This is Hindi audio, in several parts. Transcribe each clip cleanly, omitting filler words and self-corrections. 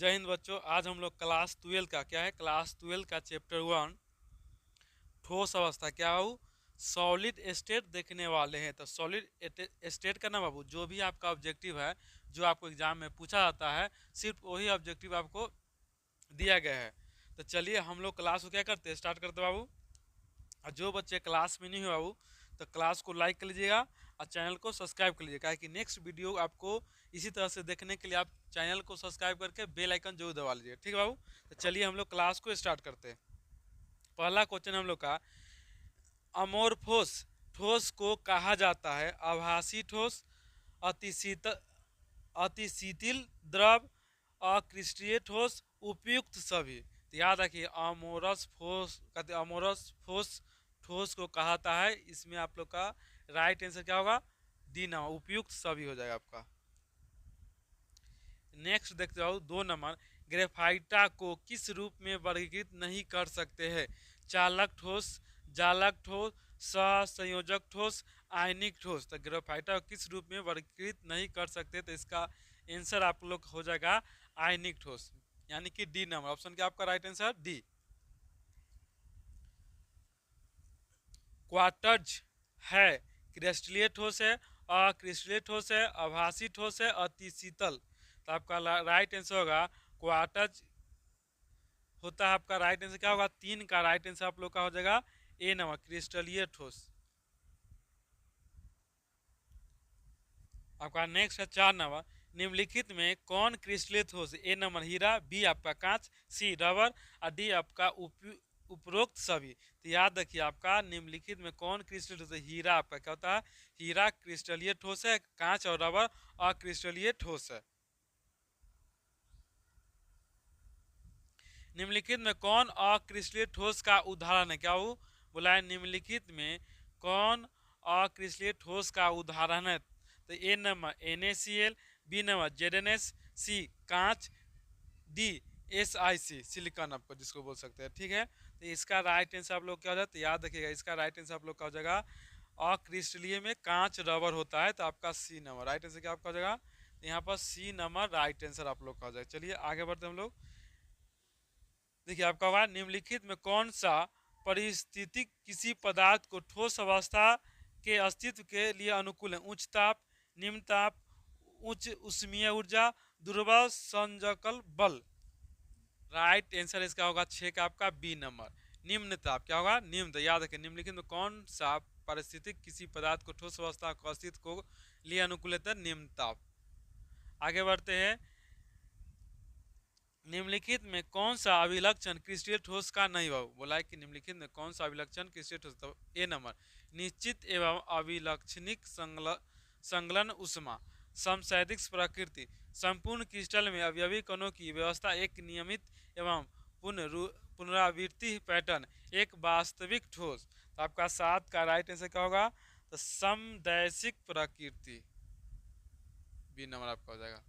जय हिंद बच्चों। आज हम लोग क्लास 12 का क्या है, क्लास 12 का चैप्टर 1 ठोस अवस्था क्या बाबू, सॉलिड स्टेट देखने वाले हैं। तो सॉलिड स्टेट का ना बाबू, जो भी आपका ऑब्जेक्टिव है, जो आपको एग्जाम में पूछा जाता है, सिर्फ वही ऑब्जेक्टिव आपको दिया गया है। तो चलिए हम लोग क्लास को क्या करते हैं, स्टार्ट करते हैं बाबू। और जो बच्चे क्लास में नहीं हो बाबू, तो क्लास को लाइक कर लीजिएगा और चैनल को सब्सक्राइब कर लीजिएगा, कि नेक्स्ट वीडियो आपको इसी तरह से देखने के लिए आप चैनल को सब्सक्राइब करके बेल आइकन जरूर दबा लीजिए। ठीक है बाबू। तो चलिए हम लोग क्लास को स्टार्ट करते हैं। पहला क्वेश्चन हम लोग का, अमोरफोस ठोस को कहा जाता है आभासी ठोस, अतिशीतल अतिशीतल द्रव, अक्रिस्टलीय ठोस, उपयुक्त सभी। तो याद रखिए अमोरस फोस ठोस को कहता है। इसमें आप लोग का राइट आंसर क्या होगा, डी ना, उपयुक्त सभी हो जाएगा आपका। नेक्स्ट देखते हो 2 नंबर, ग्रेफाइटा को किस रूप में वर्गीकृत नहीं कर सकते हैं, चालक ठोस, जालक ठोस, सहसंयोजक ठोस, आयनिक ठोस। तो ग्रेफाइटा को किस रूप में वर्गीकृत नहीं कर सकते, तो इसका आंसर आप लोग हो जाएगा आयनिक ठोस, यानी कि डी नंबर ऑप्शन क्या आपका राइट आंसर डी। क्वार्टज है क्रिस्टलीय ठोस है, अक्रिस्टलीय ठोस है, आभासी ठोस है, अतिशीतल। तो आपका राइट आंसर होगा क्वार्टज होता है। आपका राइट आंसर क्या होगा, 3 का राइट आंसर आप लोग का हो जाएगा ए नंबर, क्रिस्टलीय ठोस। आपका नेक्स्ट है 4 नंबर, निम्नलिखित में कौन क्रिस्टलीय ठोस, ए नंबर हीरा, बी आपका कांच, सी रबर और डी आपका उपरोक्त सभी। तो याद रखिए आपका निम्नलिखित में कौन क्रिस्टलीय ठोस है, हीरा आपका क्या होता है, हीरा क्रिस्टलीय ठोस है, कांच और रबर अक्रिस्टलीय ठोस है। निम्नलिखित में कौन अक्रिस्टलीय ठोस का उदाहरण है, क्या वो बोला है, निम्नलिखित में कौन अक्रिस्टलीय ठोस का उदाहरण है। तो A number NaCl, B number ZnS, C कांच, डी SiC सिलिकॉन आपको जिसको बोल सकते हैं। ठीक है, तो इसका राइट आंसर आप लोग क्या हो जाए, तो याद रखिएगा इसका राइट आंसर आप लोग का हो जाएगा अक्रिस्टलीय में कांच रबर होता है, तो आपका सी नंबर राइट आंसर क्या आपका हो जाएगा, तो यहाँ पर सी नंबर राइट आंसर आप लोग का हो जाएगा। चलिए आगे बढ़ते हम लोग। देखिए आपका हुआ, निम्नलिखित में कौन सा परिस्थिति किसी पदार्थ को ठोस अवस्था के अस्तित्व के लिए अनुकूल है, उच्च ताप, निम्न ताप, उच्च उष्मीय ऊर्जा, दुर्बल संजकल बल। राइट आंसर इसका होगा 6 का आपका बी नंबर, निम्न ताप। क्या होगा, निम्न। तो याद रखें निम्नलिखित में कौन सा परिस्थिति किसी पदार्थ को ठोस अवस्था के अस्तित्व को लिए अनुकूल है, निम्न ताप। आगे बढ़ते हैं, निम्नलिखित में कौन सा अभिलक्षण क्रिस्टलीय ठोस का नहीं हुआ, बोला है कि निम्नलिखित में कौन सा अभिलक्षण क्रिस्टलीय ठोस, तो ए नंबर निश्चित एवं अभिलक्षणिक संगलन उष्मा, समसैद्धिक प्रकृति, संपूर्ण क्रिस्टल में अवयवी कणों की व्यवस्था, एक नियमित एवं पुनरावृत्ति पैटर्न, एक वास्तविक ठोस। तो आपका 7 का राइट आंसर क्या होगा, तो समदैशिक प्रकृति, बी नंबर आपका हो जाएगा।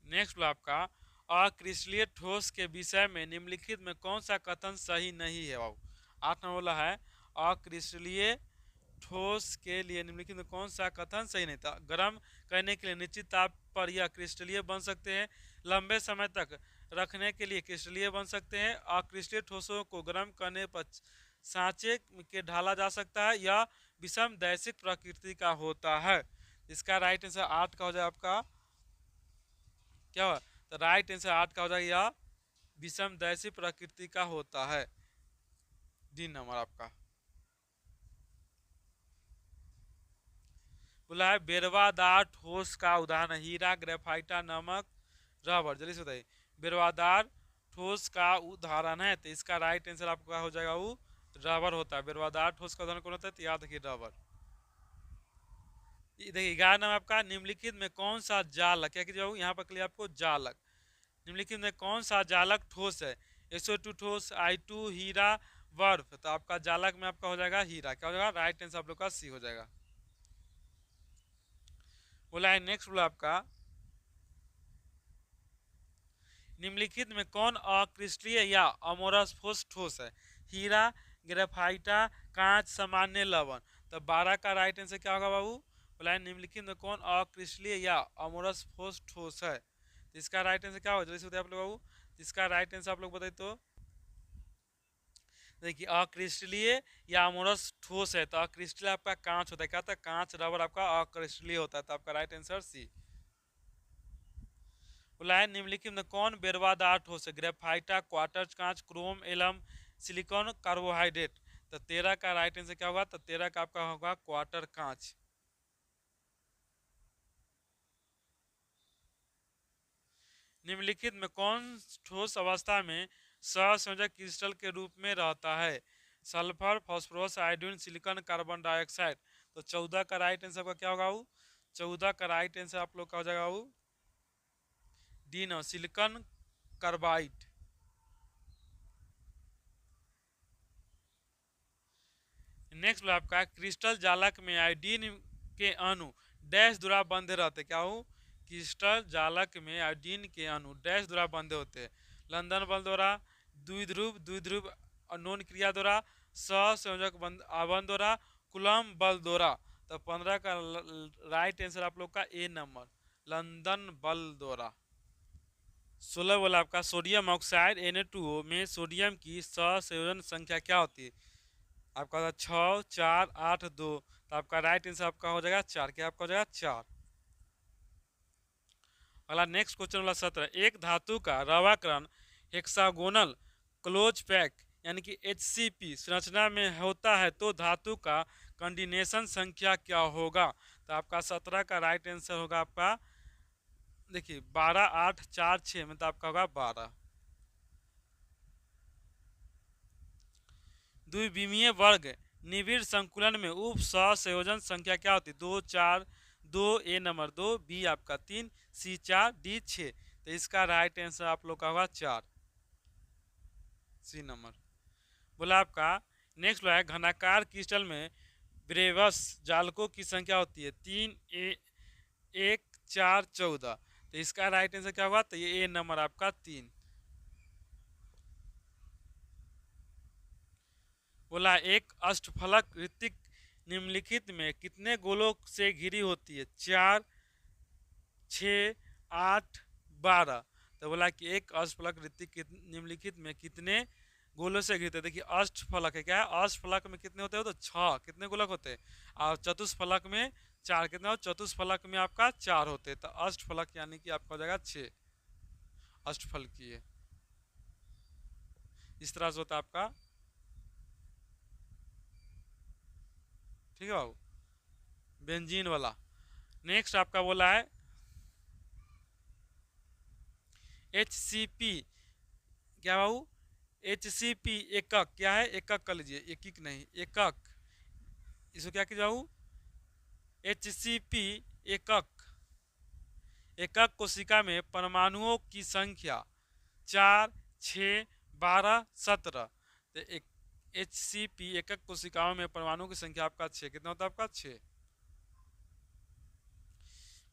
नेक्स्ट आपका, अक्रिस्टलीय ठोस के विषय में निम्नलिखित में कौन सा कथन सही नहीं है बाबू। 8 नंबर बोला है, अक्रिस्टलीय ठोस के लिए निम्नलिखित में कौन सा कथन सही नहीं था, गर्म करने के लिए निश्चित ताप पर यह क्रिस्टलीय बन सकते हैं, लंबे समय तक रखने के लिए क्रिस्टलीय बन सकते हैं, अक्रिस्टलीय ठोसों को गर्म करने पर सांचे के ढाला जा सकता है, या विषम दैशिक प्रकृति का होता है। इसका राइट आंसर 8 का हो जाए आपका क्या हुआ, तो राइट आंसर 8 का हो जाएगा, या विषम दैशी प्रकृति का होता है, डी नंबर आपका। बोला है बेरवादार ठोस का उदाहरण, हीरा, ग्रेफाइटा, नमक, रबर। जल्दी से बताइए, बेरवादार ठोस का उदाहरण है, तो इसका राइट आंसर आपका हो जाएगा वो रबर होता है। बेरवादार ठोस का उदाहरण कौन होता है, तो याद रखिए रबर। देखिए 11 नंबर आपका, निम्नलिखित में कौन सा जालक, क्या कीजिए यहाँ पर क्लियर आपको जालक, निम्नलिखित में कौन सा जालक ठोस है, SO2 ठोस, I2 हीरा, बर्फ। तो आपका जालक में आपका हो जाएगा हीरा। क्या हो जाएगा, राइट आंसर आप लोग का सी हो जाएगा। बोला है नेक्स्ट, बोला आपका, निम्नलिखित में कौन अक्रिस्टलीय या अमोरस ठोस है, हीरा, ग्रेफाइटा, कांच, सामान्य लवण। तो 12 का राइट आंसर क्या होगा बाबू, बोला है निम्नलिखित में कौन अक्रिस्टलीय या अमोरस ठोस है, तो इसका राइट आंसर क्या होगा, जल्दी से बताइए आप लोग बाबू। इसका राइट आंसर आप लोग बताइए तो। देखिए अक्रिस्टलीय या अमोरस ठोस है, तो अक्रिस्टलीय आपका कांच होता है, क्या होता है, कांच रबर आपका अक्रिस्टलीय होता है, तो आपका राइट आंसर सी। बोला है निम्नलिखित में कौन बेरवादार ठोस है, ग्रेफाइटा, क्वार्टज कांच, क्रोम, एलम, सिलिकॉन, कार्बोहाइड्रेट। तो 13 का राइट आंसर क्या होगा, तो 13 का आपका होगा क्वार्टर कांच। निम्नलिखित में कौन ठोस अवस्था में सहसंयोजक क्रिस्टल के रूप में रहता है, sulphur, phosphorus, iodine, silicon, carbon dioxide. तो 14 का राइट आंसर का क्या होगा वो, 14 का राइट आंसर आप लोग का हो जाएगा वो डी नो, सिलिकॉन कार्बाइड। नेक्स्ट आपका क्रिस्टल जालक में आयोडीन के अणु डैश द्वारा बंधे रहते, क्या हो, क्रिस्टल जालक में आयोडीन के अणु डैश द्वारा बंधे होते हैं, लंदन बल द्वारा, द्विध्रुव द्विध्रुव अनोन क्रिया द्वारा, सहसंयोजक आबंध द्वारा, कुलम बल द्वारा। तो 15 का राइट आंसर आप लोग का ए नंबर, लंदन बल द्वारा। 16 वाला आपका सोडियम ऑक्साइड Na2O में सोडियम की सहसंयोजन संख्या क्या होती है, आपका 6 4 8 2। तो आपका राइट आंसर आपका हो जाएगा 4, क्या आपका हो जाएगा 4। अगला नेक्स्ट क्वेश्चन वाला 17, एक धातु का रवाकरण हेक्सागोनल क्लोज पैक यानी कि HCP संरचना में होता है तो धातु का कंडिनेशन संख्या क्या होगा। तो आपका 17 का राइट आंसर होगा आपका, देखिए 12 8 4 6 में, तो आपका होगा 12। द्विविमीय वर्ग निबिड़ संकुलन में उप सहसंयोजन संख्या क्या होती है, 2 4 2, ए नंबर 2, बी आपका 3, सी 4, डी 6। तो इसका राइट आंसर आप लोग का होगा 4, सी नंबर। बोला आपका नेक्स्ट है घनाकार क्रिस्टल में ब्रेवस जालकों की संख्या होती है 3 1 4 14। तो इसका राइट आंसर क्या होगा, तो ये ए नंबर आपका 3। बोला एक अष्टफलक ऋतिक निम्नलिखित में कितने गोलों से घिरी होती है, 4 6 8 12। तो बोला कि एक अष्टफलक ऋतिक निम्नलिखित में कितने गोलों से घिरते हैं। देखिए अष्टफलक है, क्या है, अष्टफलक में कितने होते हैं, तो 6 कितने गोलक होते हैं, और चतुष्फलक में 4 कितने हो, चतुष्फलक में आपका 4 होते हैं। तो अष्टफलक यानी कि आपका हो जाएगा 6 अष्टफल की है, इस तरह से होता है आपका। ठीक है बाबू, बेंजीन वाला। नेक्स्ट आपका बोला है HCP, क्या बाबू, HCP एकक क्या है, एकक कर लीजिए, एकक नहीं एकक, इसको क्या कीजिए बाबू, HCP एकक। एकक कोशिका में परमाणुओं की संख्या 4 6 12 17। तो एक HCP एकक कोशिकाओं में परमाणुओं की संख्या आपका 6, कितना होता है आपका 6।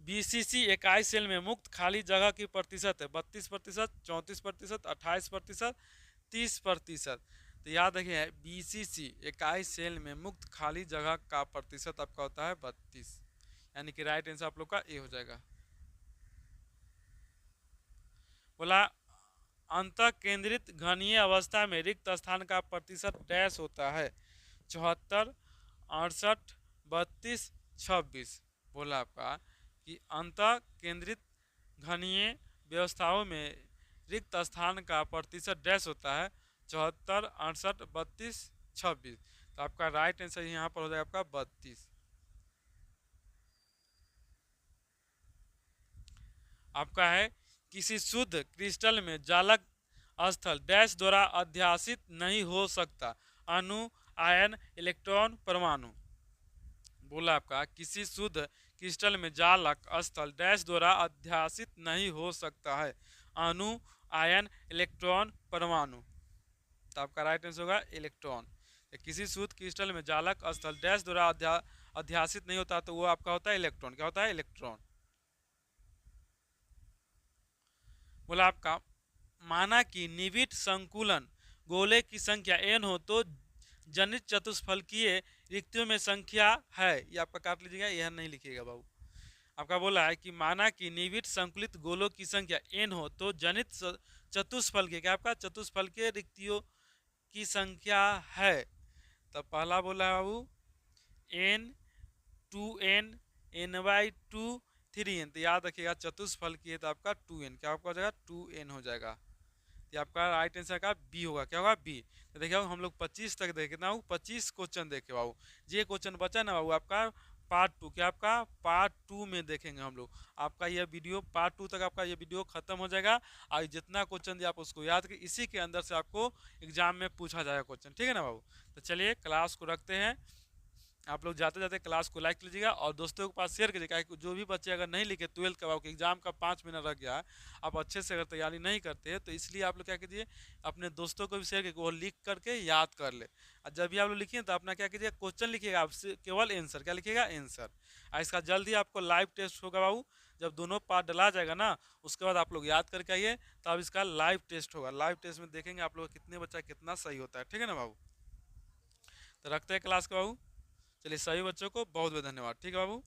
BCC इकाई सेल में मुक्त खाली जगह की प्रतिशत है 32%, 34%, 28%, 30%। तो याद रखिए BCC इकाई सेल में मुक्त खाली जगह का प्रतिशत आपका होता है 32, यानी कि राइट आंसर आप लोग का ए हो जाएगा। बोला अंत केंद्रित घनीय अवस्था में रिक्त स्थान का प्रतिशत डैश होता है, 74 68 32 26। बोला आपका कि अंत केंद्रित घनीय व्यवस्थाओं में रिक्त स्थान का प्रतिशत डैश होता है, 74 68 32 26। तो आपका राइट आंसर यहाँ पर हो जाएगा आपका 32। आपका है किसी शुद्ध क्रिस्टल में जालक स्थल डैश द्वारा अध्यासित नहीं हो सकता, अणु, आयन, इलेक्ट्रॉन, परमाणु। बोला आपका किसी शुद्ध क्रिस्टल में जालक स्थल डैश द्वारा अध्यासित नहीं हो सकता है, अणु, आयन, इलेक्ट्रॉन, परमाणु। तो आपका राइट आंसर होगा इलेक्ट्रॉन। किसी शुद्ध क्रिस्टल में जालक स्थल डैश द्वारा अध्यासित नहीं होता, तो वो आपका होता है इलेक्ट्रॉन, क्या होता है इलेक्ट्रॉन। बोला आपका माना कि निविट संकुलन गोले की संख्या n हो तो जनित चतुष्फलकीय रिक्तियों में संख्या है, ये आपका काट लीजिएगा, यह नहीं लिखिएगा बाबू। आपका बोला है कि माना कि निविट संकुलित गोलों की संख्या n हो तो जनित चतुष्फल के क्या आपका चतुष्फल के रिक्तियों की संख्या है। तब पहला बोला है बाबू n 2n n/2 3n, तो याद रखिएगा चतुष्फल की है तो आपका 2n, क्या आपका हो जाएगा 2n हो जाएगा। तो आपका राइट आंसर का बी होगा, क्या होगा बी। तो देखिए हम लोग 25 तक देखे ना, 25 क्वेश्चन देखे बाबू। ये क्वेश्चन बचा ना बाबू आपका पार्ट 2, क्या आपका पार्ट 2 में देखेंगे हम लोग। आपका ये वीडियो पार्ट 2 तक आपका ये वीडियो खत्म हो जाएगा और जितना क्वेश्चन दिया आप उसको याद करिए, इसी के अंदर से आपको एग्जाम में पूछा जाएगा क्वेश्चन, ठीक है ना बाबू। तो चलिए क्लास को रखते हैं। आप लोग जाते जाते क्लास को लाइक कीजिएगा और दोस्तों के पास शेयर कीजिएगा। जो भी बच्चे अगर नहीं लिखे 12th का बाबू एग्जाम का 5 महीना रह गया है, आप अच्छे से अगर तैयारी नहीं करते हैं तो इसलिए आप लोग क्या कीजिए अपने दोस्तों को भी शेयर कीजिए, वो लिख करके याद कर ले। और जब भी आप लोग लिखिए तो अपना क्या कीजिए क्वेश्चन लिखिएगा, आपसे केवल आंसर क्या लिखिएगा आंसर। और इसका जल्द ही आपको लाइव टेस्ट होगा बाबू। जब दोनों पार्ट डला जाएगा ना उसके बाद आप लोग याद करके आइए, तब इसका लाइव टेस्ट होगा। लाइव टेस्ट में देखेंगे आप लोग कितने बच्चा कितना सही होता है, ठीक है ना बाबू। तो रखते हैं क्लास का बाबू। चलिए सभी बच्चों को बहुत बहुत धन्यवाद, ठीक है बाबू।